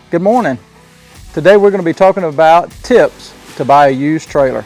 Good morning. Today we're going to be talking about tips to buy a used trailer.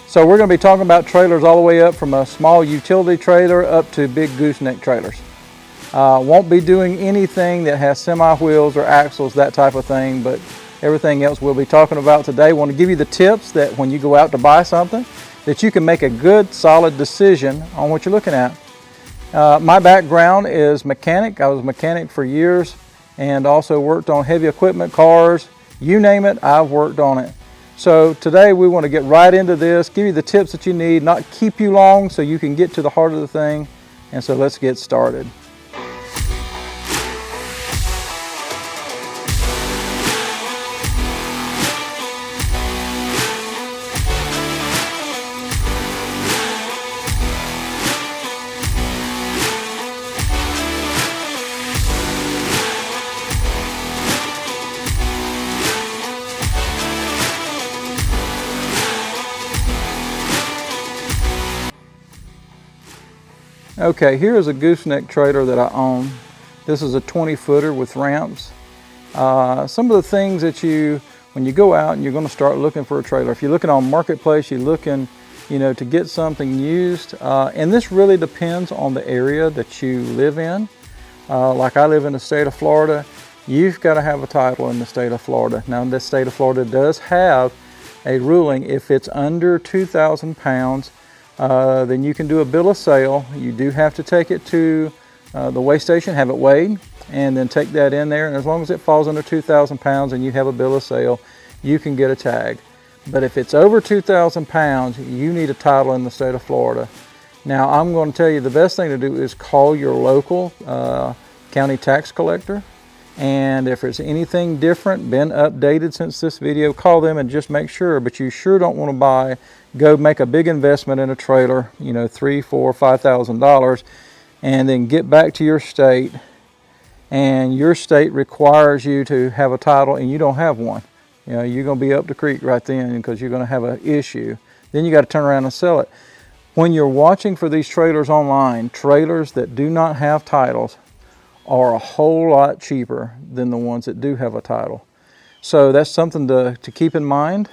So we're going to be talking about trailers all the way up from a small utility trailer up to big gooseneck trailers. Won't be doing anything that has semi-wheels or axles, that type of thing, but everything else we'll be talking about today. Want to give you the tips that when you go out to buy something, that you can make a good, solid decision on what you're looking at. My background is mechanic. I was a mechanic for years and also worked on heavy equipment, cars, you name it, I've worked on it. So today we want to get right into this, give you the tips that you need, not keep you long so you can get to the heart of the thing. And so let's get started. Okay, here is a gooseneck trailer that I own. This is a 20-footer with ramps. Some of the things that when you go out and you're going to start looking for a trailer, if you're looking on Marketplace, you're looking, to get something used, and this really depends on the area that you live in. Like I live in the state of Florida, you've got to have a title in the state of Florida. Now, the state of Florida does have a ruling if it's under 2,000 pounds. Then you can do a bill of sale. You do have to take it to the weigh station, have it weighed, and then take that in there. And as long as it falls under 2,000 pounds and you have a bill of sale, you can get a tag. But if it's over 2,000 pounds, you need a title in the state of Florida. Now, I'm going to tell you the best thing to do is call your local county tax collector. And if there's anything different, been updated since this video, call them and just make sure. But you sure don't want to go make a big investment in a trailer, $3,000, $4,000, $5,000, and then get back to your state, and your state requires you to have a title and you don't have one. You're going to be up the creek right then because you're going to have an issue. Then you got to turn around and sell it. When you're watching for these trailers online, trailers that do not have titles are a whole lot cheaper than the ones that do have a title. So that's something to keep in mind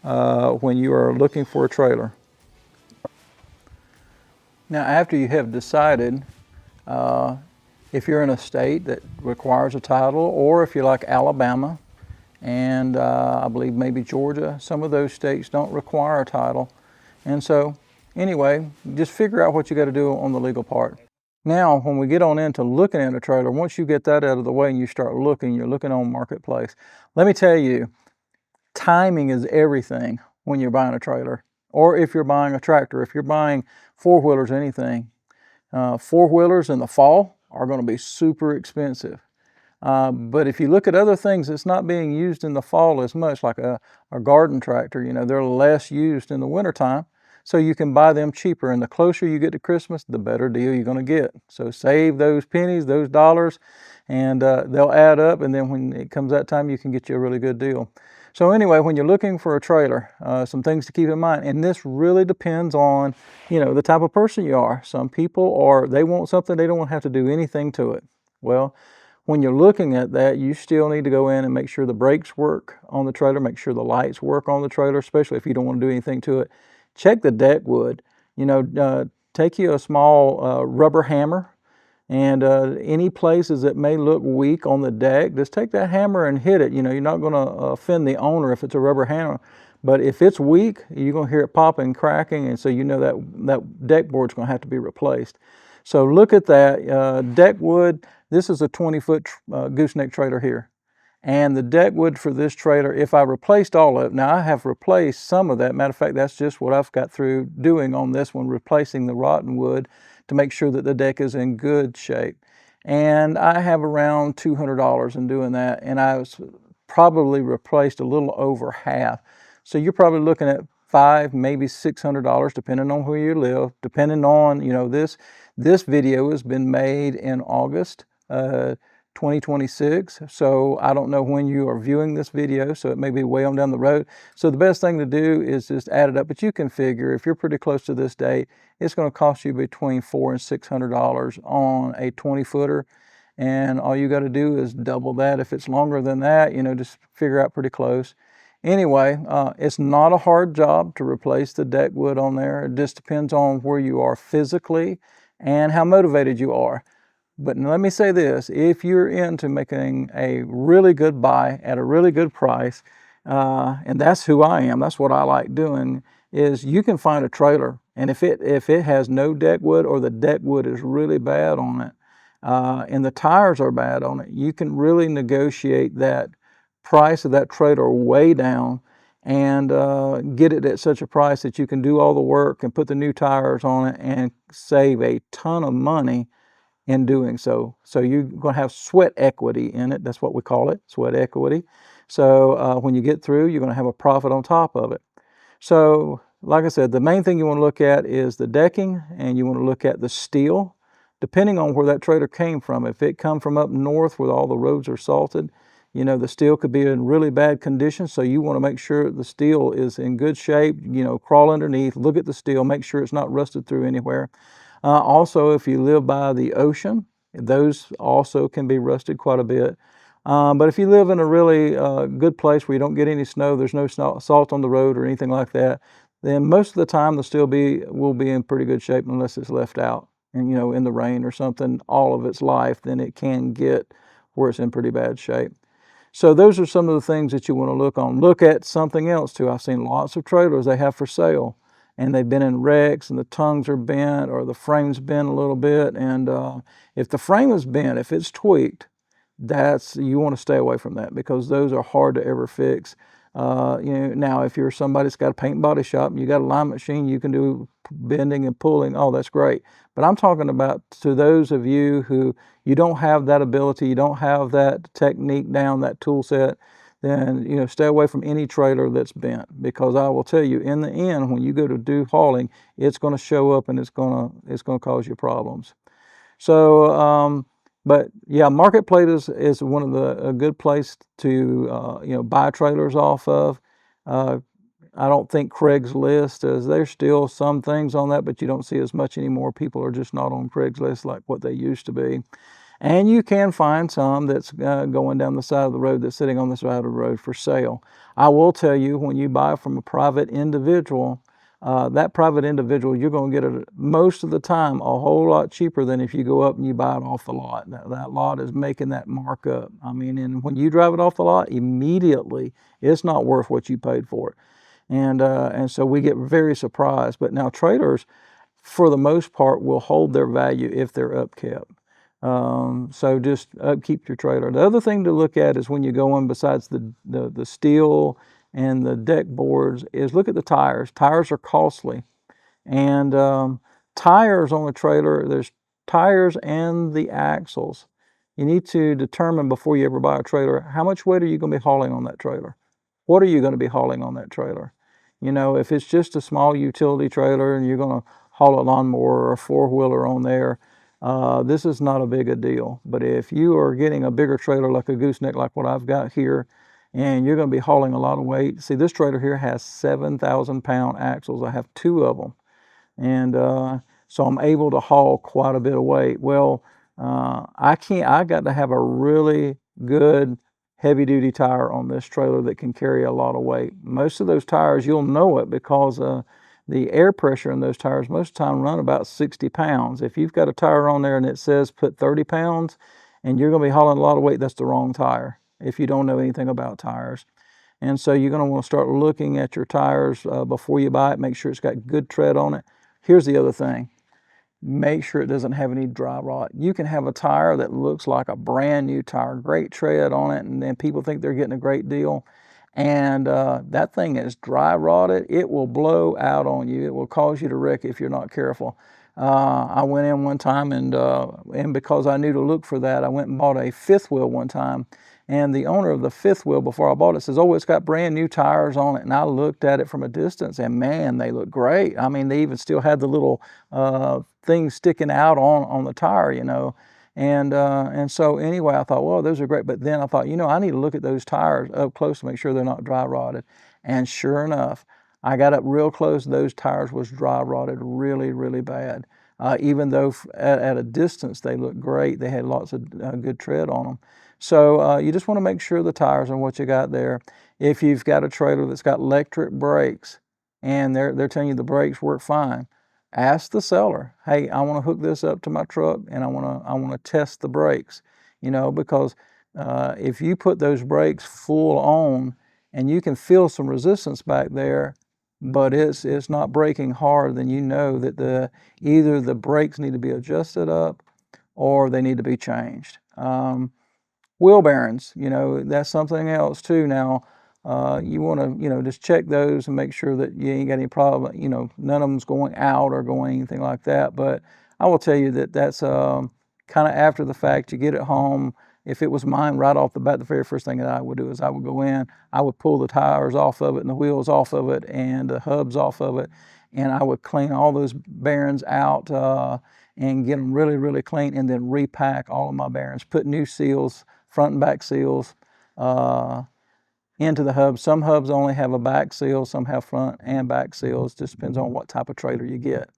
when you are looking for a trailer. Now, after you have decided if you're in a state that requires a title, or if you're like Alabama and I believe maybe Georgia, some of those states don't require a title. And so anyway, just figure out what you got to do on the legal part. Now, when we get on into looking at a trailer, once you get that out of the way and you start looking, you're looking on Marketplace. Let me tell you, timing is everything when you're buying a trailer, or if you're buying a tractor. If you're buying four-wheelers, anything. Four-wheelers in the fall are going to be super expensive. But if you look at other things, it's not being used in the fall as much, like a garden tractor. They're less used in the wintertime. So you can buy them cheaper, and the closer you get to Christmas, the better deal you're going to get. So save those pennies, those dollars, and they'll add up, and then when it comes that time, you can get you a really good deal. So anyway, when you're looking for a trailer, some things to keep in mind, and this really depends on, the type of person you are. Some people they want something, they don't want to have to do anything to it. Well, when you're looking at that, you still need to go in and make sure the brakes work on the trailer, make sure the lights work on the trailer, especially if you don't want to do anything to it. Check the deck wood. Take you a small rubber hammer, and any places that may look weak on the deck, just take that hammer and hit it. You're not going to offend the owner if it's a rubber hammer, but if it's weak, you're going to hear it popping, cracking, and so that deck board's going to have to be replaced. So look at that deck wood. This is a 20-foot gooseneck trailer here. And the deck wood for this trailer, if I replaced all of it, now I have replaced some of that. Matter of fact, that's just what I've got through doing on this one, replacing the rotten wood to make sure that the deck is in good shape. And I have around $200 in doing that, and I was probably replaced a little over half. So you're probably looking at $500, maybe $600, depending on where you live, depending on, this video has been made in August 2026. So I don't know when you are viewing this video, so it may be way on down the road. So the best thing to do is just add it up, but you can figure if you're pretty close to this date, it's going to cost you between $400 and $600 on a 20-footer. and all you got to do is double that. If it's longer than that, just figure out pretty close. Anyway, it's not a hard job to replace the deck wood on there. It just depends on where you are physically and how motivated you are. But let me say this, if you're into making a really good buy at a really good price, and that's who I am, that's what I like doing, is you can find a trailer, and if it has no deck wood or the deck wood is really bad on it, and the tires are bad on it, you can really negotiate that price of that trailer way down and get it at such a price that you can do all the work and put the new tires on it and save a ton of money in doing so. So you're going to have sweat equity in it. That's what we call it, sweat equity. So when you get through, you're going to have a profit on top of it. So like I said, the main thing you want to look at is the decking, and you want to look at the steel, depending on where that trailer came from. If it come from up north where all the roads are salted, the steel could be in really bad condition. So you want to make sure the steel is in good shape. Crawl underneath, look at the steel, make sure it's not rusted through anywhere. Also, if you live by the ocean, those also can be rusted quite a bit. But if you live in a really good place where you don't get any snow, there's no salt on the road or anything like that, then most of the time the steel will be in pretty good shape unless it's left out and in the rain or something all of its life, then it can get where it's in pretty bad shape. So those are some of the things that you want to look on. Look at something else too. I've seen lots of trailers they have for sale, and they've been in wrecks and the tongues are bent or the frame's bent a little bit. And if the frame is bent, if it's tweaked, you want to stay away from that, because those are hard to ever fix. Now if you're somebody that's got a paint and body shop and you got a line machine, you can do bending and pulling. Oh, that's great. But I'm talking about to those of you who you don't have that ability, you don't have that technique down, that tool set, then stay away from any trailer that's bent, because I will tell you, in the end, when you go to do hauling, it's going to show up and it's going to cause you problems. So but yeah, Marketplace is one of a good place to buy trailers off of. I don't think Craigslist is. There's still some things on that, but you don't see as much anymore. People are just not on Craigslist like what they used to be. And you can find some that's going down the side of the road, that's sitting on the side of the road for sale. I will tell you, when you buy from a private individual, that private individual, you're going to get it most of the time a whole lot cheaper than if you go up and you buy it off the lot. That lot is making that markup. I mean, and when you drive it off the lot, immediately it's not worth what you paid for it. And so we get very surprised. But now trailers, for the most part, will hold their value if they're upkept. So just upkeep your trailer. The other thing to look at is when you go in, besides the steel and the deck boards, is look at the tires. Tires are costly. And tires on a trailer, there's tires and the axles. You need to determine before you ever buy a trailer, how much weight are you going to be hauling on that trailer? What are you going to be hauling on that trailer? If it's just a small utility trailer and you're going to haul a lawnmower or a four-wheeler on there, this is not a big a deal. But if you are getting a bigger trailer like a gooseneck, like what I've got here, and you're going to be hauling a lot of weight. See, this trailer here has 7,000-pound axles. I have 2 of them. And so I'm able to haul quite a bit of weight. Well, I got to have a really good heavy-duty tire on this trailer that can carry a lot of weight. Most of those tires, you'll know it because the air pressure in those tires most of the time run about 60 pounds. If you've got a tire on there and it says put 30 pounds and you're going to be hauling a lot of weight, that's the wrong tire if you don't know anything about tires. And so you're going to want to start looking at your tires before you buy it. Make sure it's got good tread on it. Here's the other thing. Make sure it doesn't have any dry rot. You can have a tire that looks like a brand new tire, great tread on it, and then people think they're getting a great deal. And that thing is dry rotted. It will blow out on you. It will cause you to wreck if you're not careful. I went in one time and because I knew to look for that, I went and bought a fifth wheel one time. And the owner of the fifth wheel, before I bought it, says, oh, it's got brand new tires on it. And I looked at it from a distance, and man, they look great. I mean, they even still had the little things sticking out on the tire, And so anyway, I thought, well, those are great. But then I thought, I need to look at those tires up close to make sure they're not dry rotted. And sure enough, I got up real close. Those tires was dry rotted really, really bad. Even though at a distance they look great, they had lots of good tread on them. So you just want to make sure the tires are what you got there. If you've got a trailer that's got electric brakes and they're telling you the brakes work fine, ask the seller, hey, I want to hook this up to my truck and I want to test the brakes, because if you put those brakes full on and you can feel some resistance back there, but it's not braking hard, then you know that either the brakes need to be adjusted up or they need to be changed. Wheel bearings, that's something else too. Now, you want to, just check those and make sure that you ain't got any problem. None of them's going out or going anything like that. But I will tell you that that's kind of after the fact. You get it home. If it was mine right off the bat, the very first thing that I would do is I would go in, I would pull the tires off of it and the wheels off of it and the hubs off of it, and I would clean all those bearings out and get them really, really clean, and then repack all of my bearings, put new seals, front and back seals into the hubs. Some hubs only have a back seal, some have front and back seals. Just depends on what type of trailer you get.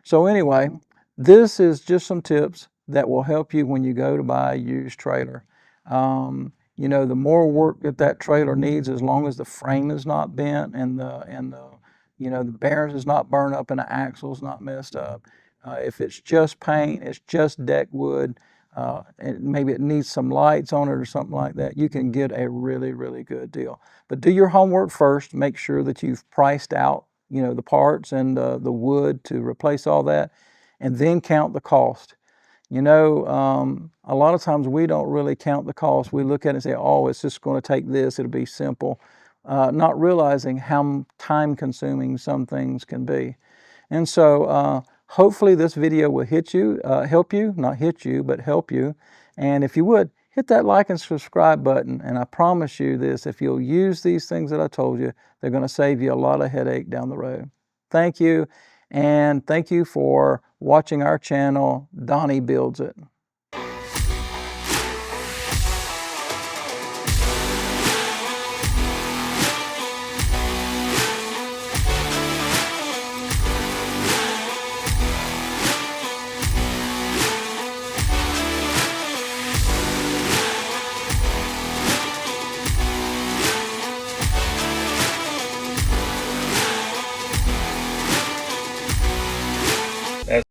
So anyway, this is just some tips that will help you when you go to buy a used trailer. The more work that trailer needs, as long as the frame is not bent and the bearings is not burned up and the axle's not messed up. If it's just paint, it's just deck wood, and maybe it needs some lights on it or something like that, you can get a really, really good deal. But do your homework first. Make sure that you've priced out, the parts and the wood to replace all that, and then count the cost. A lot of times we don't really count the cost. We look at it and say, oh, it's just going to take this, it'll be simple, not realizing how time consuming some things can be. And so hopefully this video will help you, not hit you, but help you. And if you would, hit that like and subscribe button. And I promise you this, if you'll use these things that I told you, they're going to save you a lot of headache down the road. Thank you. And thank you for watching our channel, Donnie Builds It.